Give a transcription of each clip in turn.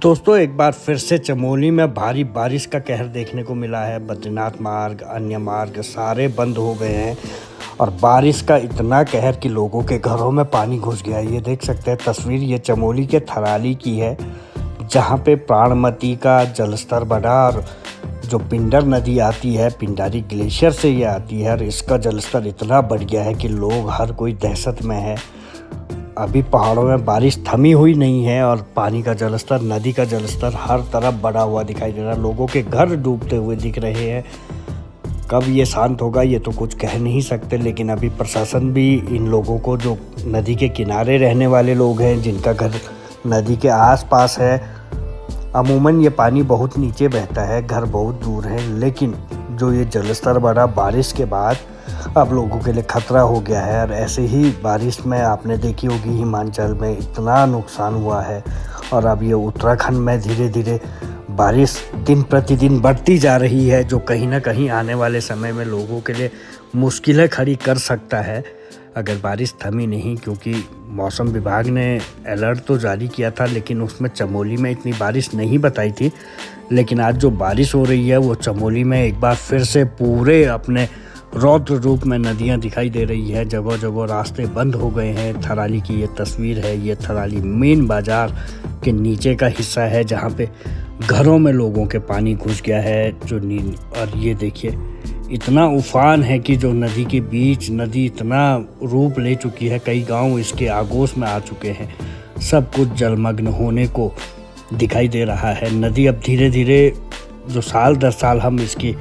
दोस्तों एक बार फिर से चमोली में भारी बारिश का कहर देखने को मिला है। बद्रीनाथ मार्ग, अन्य मार्ग सारे बंद हो गए हैं और बारिश का इतना कहर कि लोगों के घरों में पानी घुस गया। ये देख सकते हैं तस्वीर, ये चमोली के थराली की है जहाँ पे प्राणमती का जलस्तर बढ़ा और जो पिंडर नदी आती है, पिंडारी ग्लेशियर से ये आती है और इसका जलस्तर इतना बढ़ गया है कि लोग हर कोई दहशत में है। अभी पहाड़ों में बारिश थमी हुई नहीं है और पानी का जलस्तर, नदी का जलस्तर हर तरफ बढ़ा हुआ दिखाई दे रहा है। लोगों के घर डूबते हुए दिख रहे हैं। कब ये शांत होगा ये तो कुछ कह नहीं सकते, लेकिन अभी प्रशासन भी इन लोगों को, जो नदी के किनारे रहने वाले लोग हैं, जिनका घर नदी के आसपास है, अमूमन ये पानी बहुत नीचे बहता है, घर बहुत दूर है, लेकिन जो ये जलस्तर बढ़ा बारिश के बाद अब लोगों के लिए खतरा हो गया है। और ऐसे ही बारिश में आपने देखी होगी हिमाचल में इतना नुकसान हुआ है और अब ये उत्तराखंड में धीरे धीरे बारिश दिन प्रतिदिन बढ़ती जा रही है, जो कहीं ना कहीं आने वाले समय में लोगों के लिए मुश्किलें खड़ी कर सकता है अगर बारिश थमी नहीं। क्योंकि मौसम विभाग ने अलर्ट तो जारी किया था, लेकिन उसमें चमोली में इतनी बारिश नहीं बताई थी। लेकिन आज जो बारिश हो रही है वो चमोली में एक बार फिर से पूरे अपने रौद्र रूप में नदियां दिखाई दे रही है। जगह जगह रास्ते बंद हो गए हैं। थराली की ये तस्वीर है। ये थराली मेन बाजार के नीचे का हिस्सा है जहां पे घरों में लोगों के पानी घुस गया है। और ये देखिए इतना उफान है कि जो नदी के बीच नदी इतना रूप ले चुकी है, कई गांव इसके आगोश में आ चुके हैं। सब कुछ जलमग्न होने को दिखाई दे रहा है। नदी अब धीरे धीरे, जो साल दर साल हम इसकी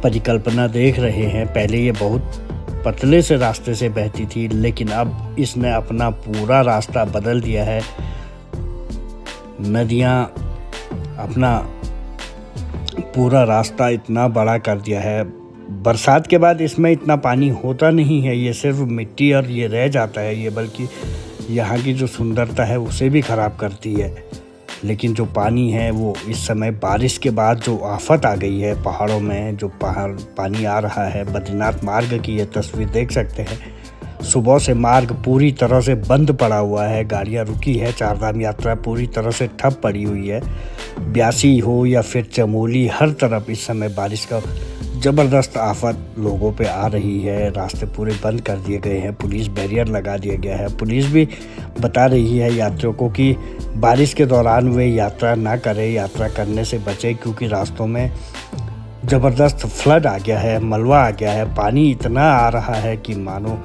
परिकल्पना देख रहे हैं, पहले ये बहुत पतले से रास्ते से बहती थी, लेकिन अब इसने अपना पूरा रास्ता बदल दिया है। नदियां अपना पूरा रास्ता इतना बड़ा कर दिया है। बरसात के बाद इसमें इतना पानी होता नहीं है, ये सिर्फ मिट्टी और ये रह जाता है। ये बल्कि यहाँ की जो सुंदरता है उसे भी ख़राब करती है। लेकिन जो पानी है वो इस समय बारिश के बाद जो आफत आ गई है पहाड़ों में, जो पानी आ रहा है। बद्रीनाथ मार्ग की ये तस्वीर देख सकते हैं। सुबह से मार्ग पूरी तरह से बंद पड़ा हुआ है, गाड़ियाँ रुकी है, चारधाम यात्रा पूरी तरह से ठप पड़ी हुई है। ब्यासी हो या फिर चमोली, हर तरफ इस समय बारिश का ज़बरदस्त आफत लोगों पे आ रही है। रास्ते पूरे बंद कर दिए गए हैं, पुलिस बैरियर लगा दिया गया है। पुलिस भी बता रही है यात्रियों को कि बारिश के दौरान वे यात्रा ना करें, यात्रा करने से बचें, क्योंकि रास्तों में ज़बरदस्त फ्लड आ गया है, मलबा आ गया है। पानी इतना आ रहा है कि मानो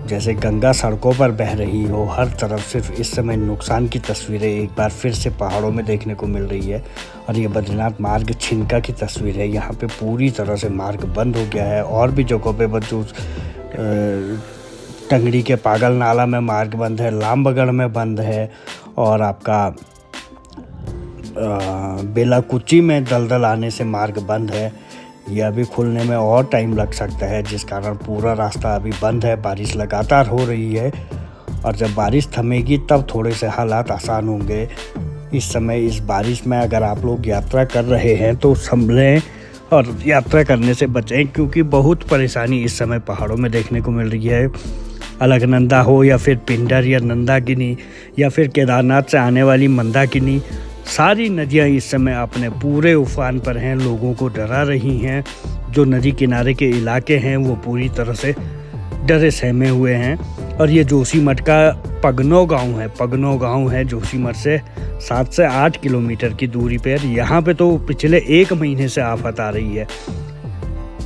जैसे गंगा सड़कों पर बह रही हो। हर तरफ सिर्फ इस समय नुकसान की तस्वीरें एक बार फिर से पहाड़ों में देखने को मिल रही है। और ये बद्रीनाथ मार्ग छिनका की तस्वीर है। यहाँ पे पूरी तरह से मार्ग बंद हो गया है। और भी जगहों पे जो टंगड़ी के पागल नाला में मार्ग बंद है, लामबगढ़ में बंद है, और आपका बेलाकुची में दलदल आने से मार्ग बंद है। ये अभी खुलने में और टाइम लग सकता है, जिस कारण पूरा रास्ता अभी बंद है। बारिश लगातार हो रही है और जब बारिश थमेगी तब थोड़े से हालात आसान होंगे। इस समय इस बारिश में अगर आप लोग यात्रा कर रहे हैं तो संभलें और यात्रा करने से बचें, क्योंकि बहुत परेशानी इस समय पहाड़ों में देखने को मिल रही है। अलकनंदा हो या फिर पिंडर या नंदाकिनी या फिर केदारनाथ से आने वाली मंदाकिनी, सारी नदियां इस समय अपने पूरे उफान पर हैं, लोगों को डरा रही हैं। जो नदी किनारे के इलाके हैं वो पूरी तरह से डरे सहमे हुए हैं। और ये जोशीमठ का पगनौ गांव है जोशीमठ से 7 से 8 किलोमीटर की दूरी पर। यहाँ पे तो पिछले 1 महीने से आफत आ रही है।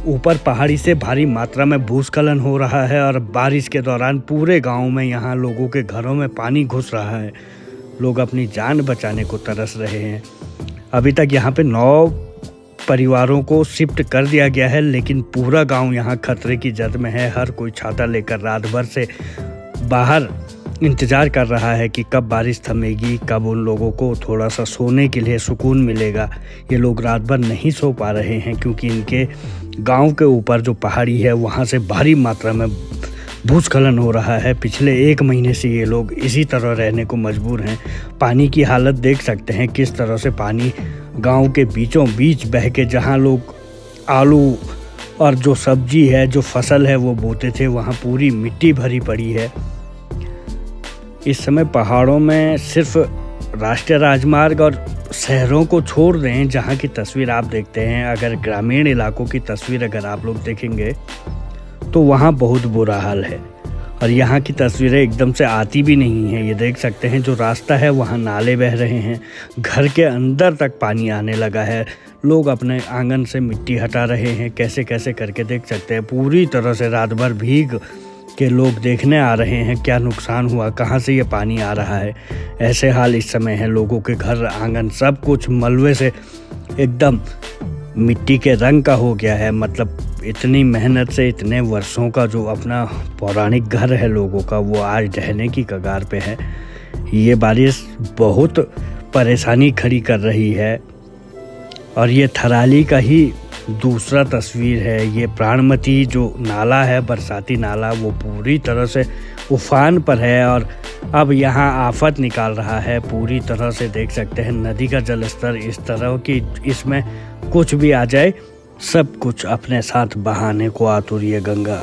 ऊपर पहाड़ी से भारी मात्रा में भूस्खलन हो रहा है और बारिश के दौरान पूरे गाँव में यहाँ लोगों के घरों में पानी घुस रहा है। लोग अपनी जान बचाने को तरस रहे हैं। अभी तक यहाँ पे 9 परिवारों को शिफ्ट कर दिया गया है, लेकिन पूरा गांव यहाँ खतरे की जद में है। हर कोई छाता लेकर रात भर से बाहर इंतज़ार कर रहा है कि कब बारिश थमेगी, कब उन लोगों को थोड़ा सा सोने के लिए सुकून मिलेगा। ये लोग रात भर नहीं सो पा रहे हैं, क्योंकि इनके गांव के ऊपर जो पहाड़ी है वहाँ से भारी मात्रा में भूस्खलन हो रहा है। पिछले 1 महीने से ये लोग इसी तरह रहने को मजबूर हैं। पानी की हालत देख सकते हैं, किस तरह से पानी गांव के बीचों बीच बह के, जहां लोग आलू और जो सब्जी है, जो फसल है वो बोते थे, वहां पूरी मिट्टी भरी पड़ी है। इस समय पहाड़ों में सिर्फ राष्ट्रीय राजमार्ग और शहरों को छोड़ दें, जहाँ की तस्वीर आप देखते हैं, अगर ग्रामीण इलाकों की तस्वीर अगर आप लोग देखेंगे तो वहाँ बहुत बुरा हाल है। और यहाँ की तस्वीरें एकदम से आती भी नहीं हैं। ये देख सकते हैं जो रास्ता है वहाँ नाले बह रहे हैं, घर के अंदर तक पानी आने लगा है, लोग अपने आंगन से मिट्टी हटा रहे हैं, कैसे कैसे करके देख सकते हैं। पूरी तरह से रात भर भीग के लोग देखने आ रहे हैं क्या नुकसान हुआ, कहाँ से ये पानी आ रहा है। ऐसे हाल इस समय है, लोगों के घर आंगन सब कुछ मलबे से एकदम मिट्टी के रंग का हो गया है। मतलब इतनी मेहनत से इतने वर्षों का जो अपना पौराणिक घर है लोगों का, वो आज ढहने की कगार पे है। ये बारिश बहुत परेशानी खड़ी कर रही है। और ये थराली का ही दूसरा तस्वीर है। ये प्राणमती जो नाला है, बरसाती नाला, वो पूरी तरह से उफान पर है और अब यहाँ आफत निकाल रहा है। पूरी तरह से देख सकते हैं नदी का जलस्तर इस तरह कि इसमें कुछ भी आ जाए सब कुछ अपने साथ बहाने को आतुर। ये गंगा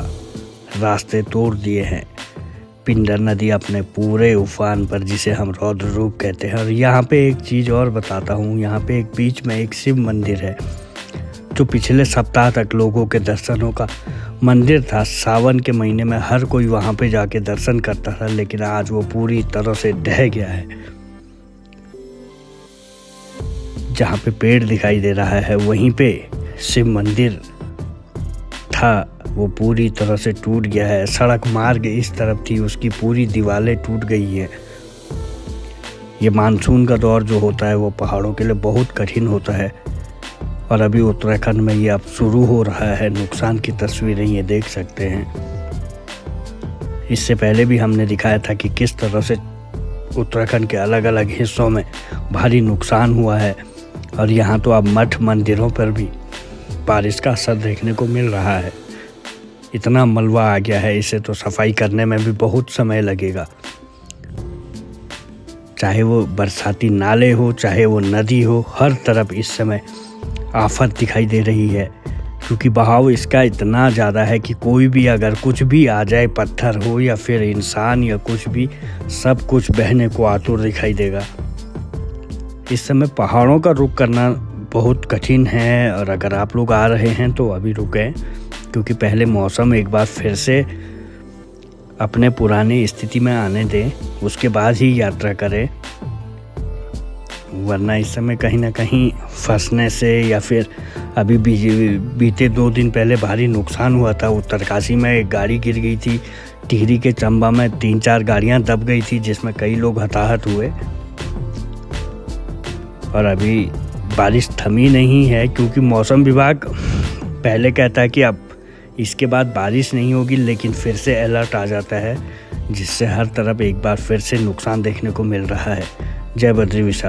रास्ते तोड़ दिए हैं। पिंडर नदी अपने पूरे उफान पर, जिसे हम रौद्र रूप कहते हैं। और यहाँ पे एक चीज़ और बताता हूँ, यहाँ पे एक बीच में एक शिव मंदिर है जो पिछले सप्ताह तक लोगों के दर्शनों का मंदिर था। सावन के महीने में हर कोई वहाँ पे जाके दर्शन करता था, लेकिन आज वो पूरी तरह से ढह गया है। जहाँ पे पेड़ दिखाई दे रहा है वहीं पे शिव मंदिर था, वो पूरी तरह से टूट गया है। सड़क मार्ग इस तरफ थी, उसकी पूरी दीवारें टूट गई हैं। ये मानसून का दौर जो होता है वो पहाड़ों के लिए बहुत कठिन होता है और अभी उत्तराखंड में ये अब शुरू हो रहा है। नुकसान की तस्वीरें ये देख सकते हैं। इससे पहले भी हमने दिखाया था कि किस तरह से उत्तराखंड के अलग अलग हिस्सों में भारी नुकसान हुआ है। और यहाँ तो अब मठ मंदिरों पर भी बारिश का असर देखने को मिल रहा है। इतना मलबा आ गया है, इसे तो सफाई करने में भी बहुत समय लगेगा। चाहे वो बरसाती नाले हो, चाहे वो नदी हो, हर तरफ इस समय आफत दिखाई दे रही है। क्योंकि बहाव इसका इतना ज़्यादा है कि कोई भी अगर कुछ भी आ जाए, पत्थर हो या फिर इंसान या कुछ भी, सब कुछ बहने को आतुर दिखाई देगा। इस समय पहाड़ों का रुख करना बहुत कठिन है। और अगर आप लोग आ रहे हैं तो अभी रुकें, क्योंकि पहले मौसम एक बार फिर से अपने पुरानी स्थिति में आने दें, उसके बाद ही यात्रा करें। वरना इस समय कहीं ना कहीं फंसने से, या फिर अभी बीते 2 दिन पहले भारी नुकसान हुआ था। उत्तरकाशी में एक गाड़ी गिर गई थी, टिहरी के चंबा में 3-4 गाड़ियां दब गई थी, जिसमें कई लोग हताहत हुए। और अभी बारिश थमी नहीं है, क्योंकि मौसम विभाग पहले कहता है कि अब इसके बाद बारिश नहीं होगी, लेकिन फिर से अलर्ट आ जाता है, जिससे हर तरफ एक बार फिर से नुकसान देखने को मिल रहा है। जय बद्री विशाल।